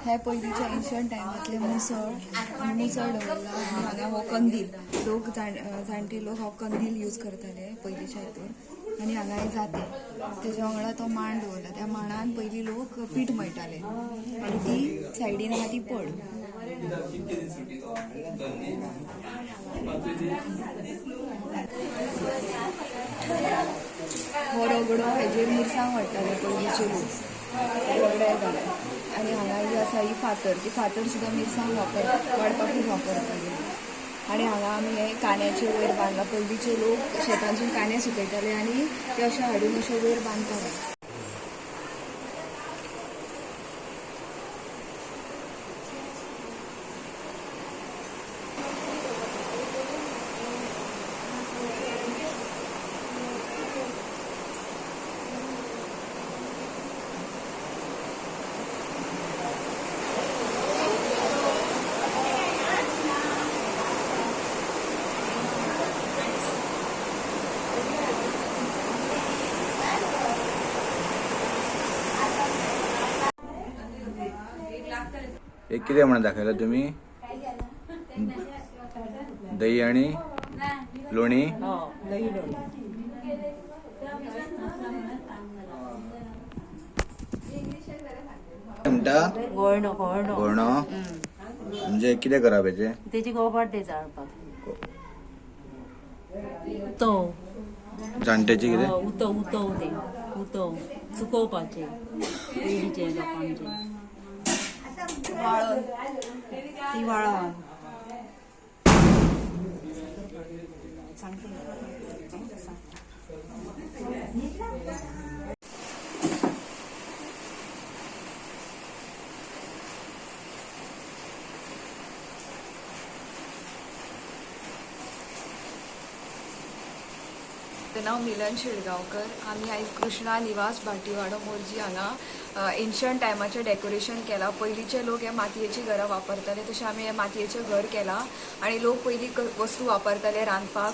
हे पयलींच्या एन्शंट टायमातले मुसळ दवरला आनी हांगा हो कंदील लोक जाणटे लोक हो कंदील यूज करताले पयलींच्या हितून आनी हांगा हे जाते तेज्या वांगडा तो मांड दवरला त्या मांडान पयलीं लोक पीठ मळटाले आनी ती सायडीन आहा ती पड हो रगडो हेजेर मिरसांग वाडटाले पयलींचे लोक रगड्या घालून आनी हांगा जी आसा ही फातर सुद्दां मिरसांग वाडपाकूच वापरताले आनी हांगा आमी हे कांद्याचे वयर बांदला पयलींचे लोक शेतांसून कांदे सुकयताले आनी ते अशे हाडून अशे वयर बांदताले. एक कितें म्हणून दाखयला तुम्ही दही आणि लोणी म्हणटा घोळणो म्हणजे कितें करप हेचे तेजी गोबाटे जाळपाक उतव जाणटेची कितें उतव ते उतव सुकोवपाचे पयलींचे लोकांचे ती वाळोन नाव मिलन शिळगांवकर. आम्ही आयज कृष्णा निवास भाटीवाडो मोरजी हांगा एन्शंट टायमाचें डेकोरेशन केलां. पयलींचे लोक हे मातयेची घरां वापरताले तशें आमी हे मातयेचें घर केलां आनी लोक पयलीं वस्तू वापरताले रांदपाक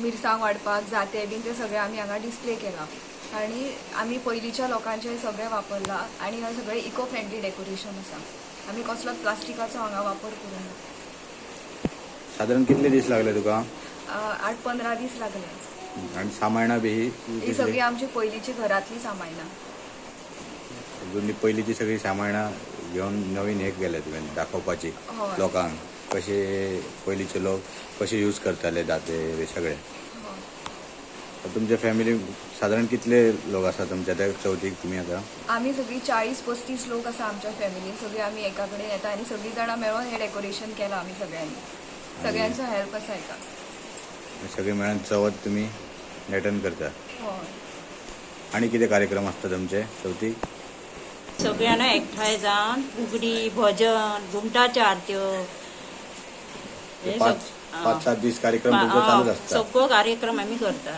मिरसांग वाडपाक जाते बीन ते सगळे आमी हांगा डिस्प्ले केलां आनी आमी पयलींच्या लोकांचें सगळें वापरलां आनी हे सगळें इको फ्रेंडली डेकोरेशन आसा. आमी कसलोच प्लास्टिकाचो हांगा वापर करूना. साधारण कितले दीस लागले तुका 8-15 दीस लागले. आणि सामायणा बी ही सगळी आमची पयलींची घरातली सामायना पयलींची सगळी सामायणा घेवन नवीन हे केले तुवें दाखोवपाची लोकांक कशे पयलींचे लोक कशे यूज करताले दाते हे सगळे. तुमच्या फॅमिली साधारण कितले लोक आसा तुमच्या त्या चवथीक तुमी आता? आमी सगळी 40-35 लोक आसा आमच्या फॅमिलीन. सगळी आमी एका कडेन येता आनी सगळीं जाणां मेळून हे डेकोरेशन केलां आमी सगळ्यांनी. सगळ्यांचो हेल्प आसा हेका. सगळे मेळून चवथ तुमी अटेंड करता. आणि कितें कार्यक्रम आसता तुमचे चवथीक? सगळ्यांना एकठांय जावन फुगडी भजन घुमटाच्यो आरत्यो 5-7 दीस कार्यक्रम तुमचो चालूच आसता. सगळो कार्यक्रम आमी करता.